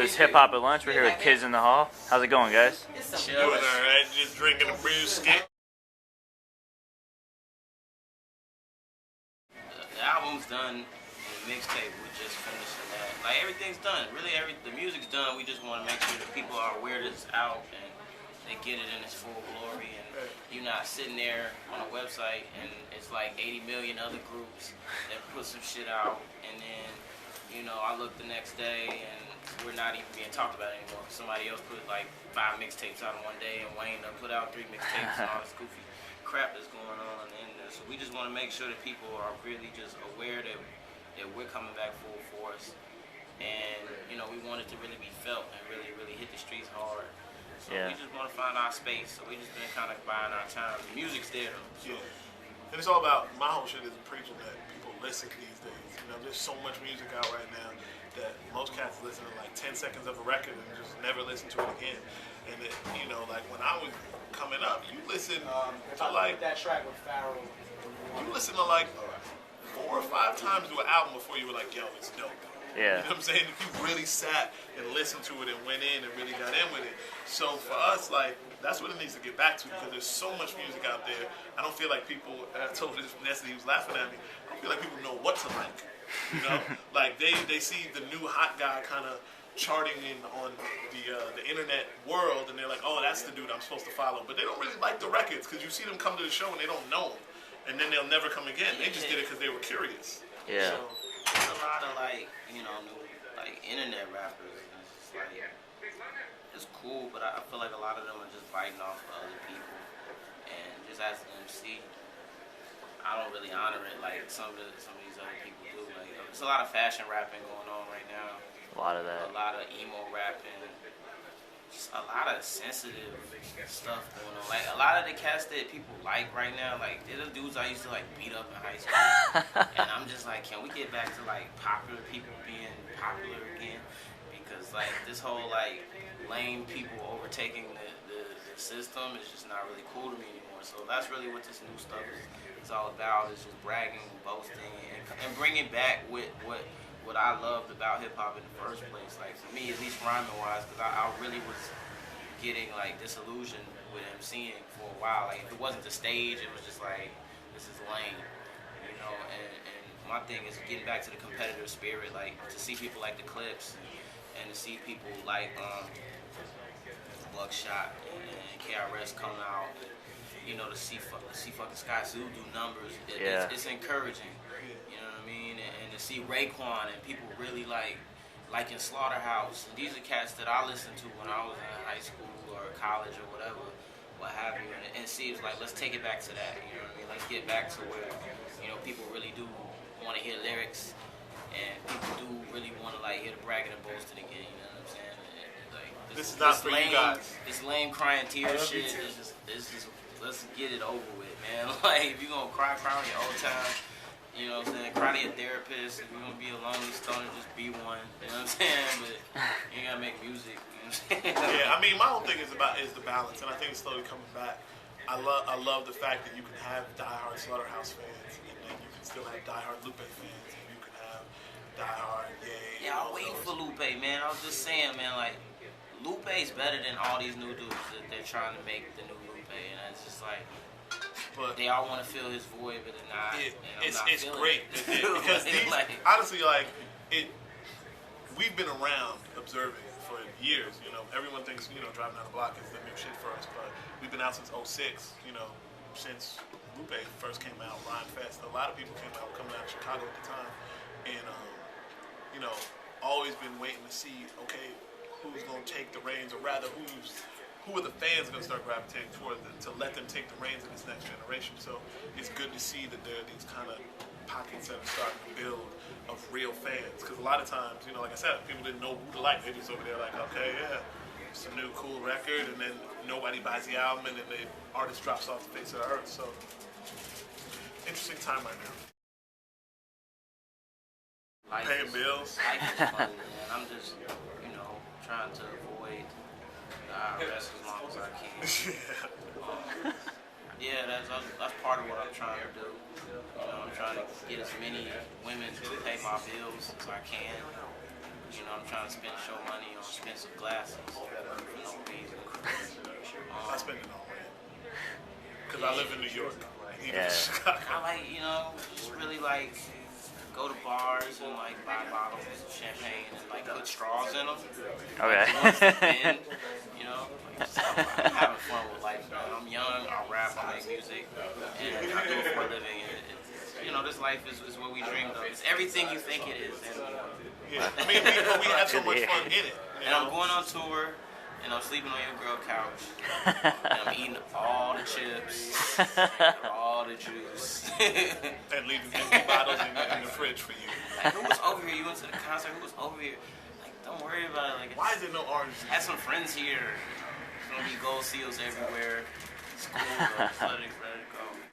This Hip Hop at Lunch. We're here with Kidz in the Hall. How's it going, guys? Doing alright, just drinking a brewski. The album's done, and the mixtape, we're just finishing that. Like, everything's done. Really, the music's done. We just want to make sure that people are aware that it's out and they get it in its full glory. And you're not sitting there on a website and it's like 80 million other groups that put some shit out, and then, you know, I look the next day and we're not even being talked about anymore. Somebody else put like 5 mixtapes out in one day, and Wayne done put out 3 mixtapes and all this goofy crap that's going on. And so we just want to make sure that people are really just aware that we're coming back full force. And, you know, we want it to really be felt and really, really hit the streets hard. So we just want to find our space. So we just been kind of buying our time. The music's there though. So. Yeah. And it's all about, my whole shit is preaching that people listen these days. You know, there's so much music out right now that most cats listen to like 10 seconds of a record and just never listen to it again. And it, you know, like when I was coming up, you listen to like that track with Pharaoh. You listen to like 4 or 5 times to an album before you were like, yo, it's dope. Yeah. You know what I'm saying? If you really sat and listened to it and went in and really got in with it. So for us, like, that's what it needs to get back to, because there's so much music out there. I don't feel like people, I told this Nessie, he was laughing at me, I don't feel like people know what to like. You know? Like, they see the new hot guy kind of charting in on the internet world, and they're like, oh, that's the dude I'm supposed to follow. But they don't really like the records, because you see them come to the show and they don't know him. And then they'll never come again. They just did it because they were curious. Yeah. So, there's a lot of like, you know, new, like internet rappers. And it's just like, it's cool, but I feel like a lot of them are just biting off of other people. And just as an MC, I don't really honor it like some of these other people do. Like, there's a lot of fashion rapping going on right now. A lot of that. A lot of emo rapping. Just a lot of sensitive stuff going on. Like, a lot of the cats that people like right now, like, they're the dudes I used to like beat up in high school. And I'm just like, can we get back to like popular people being popular again? Because like this whole like lame people overtaking the system is just not really cool to me anymore. So that's really what this new stuff is all about. Is just bragging, boasting, and bringing back what I loved about hip hop in the first place. Like, for me, at least rhyming wise, because I really was getting like disillusioned with MCing for a while. Like, if it wasn't the stage, it was just like, this is lame, you know. And my thing is getting back to the competitive spirit, like to see people like the Clips and to see people like Buckshot and KRS come out. You know, to see fucking Sky Zoo do numbers, it's encouraging. You know what I mean? And to see Raekwon and people really like in Slaughterhouse. And these are cats that I listened to when I was in high school or college or whatever, what have you. And see, it's like, let's take it back to that. You know what I mean? Let's get back to where, you know, people really do want to hear lyrics, and people do really want to like hear the bragging and boasting again. You know what I'm saying? And, like, this is not for lame, you guys. This lame crying tears shit is just let's get it over with, man. Like, if you're gonna cry on your old time, you know what I'm saying? Cry to your therapist. If you're gonna be a lonely stoner, just be one. You know what I'm saying? But you ain't gotta make music. You know what I'm saying? Yeah, I mean, my whole thing is the balance, and I think it's slowly coming back. I love the fact that you can have diehard Slaughterhouse fans, and then you can still have diehard Lupe fans, and you can have diehard Ye. Yeah, I'm waiting for Lupe, man. I was just saying, man, like, Lupe's better than all these new dudes that they're trying to make the new Lupe, and it's just like, but they all want to fill his void, but they're not. It's great because these, honestly, like we've been around observing for years. You know, everyone thinks, you know, driving down the block is the new shit for us, but we've been out since '06. You know, since Lupe first came out, Rhyme Fest. A lot of people came out coming out of Chicago at the time, and you know, always been waiting to see, okay, who's gonna take the reins, or rather, who are the fans going to start gravitating toward to let them take the reins in this next generation. So it's good to see that there are these kind of pockets that are starting to build of real fans. Because a lot of times, you know, like I said, people didn't know who to like. They just over there like, okay, yeah, it's a new cool record, and then nobody buys the album, and then the artist drops off the face of the earth. So interesting time right now. Paying bills. Life is funny, man. I'm just, you know, trying to avoid IRS as long as I can. Yeah, that's part of what I'm trying to do. You know, I'm trying to get as many women to pay my bills as I can. You know, I'm trying to show money on expensive glasses for no reason. I spend it on rent. Because I live in New York. Yeah. I like, you know, just really like go to bars and like buy bottles of champagne and like put straws in them. Okay. And, you know, like, just, I'm having fun with life, man. I'm young, I rap, I make music, and I do it for a living. And you know, this life is what we dreamed of. It's everything you think it is. And, yeah. I mean, we have so much fun in it. And I'm going on tour, and I'm sleeping on your girl couch, and I'm eating all the chips, all the juice. And leaving empty bottles in the fridge for you. Like, who was over here? You went to the concert, who was over here? Like, don't worry about it. Like, Why is there no orange juice? I had some friends here. There's gonna be gold seals everywhere. It's cool, bro. Just let it go.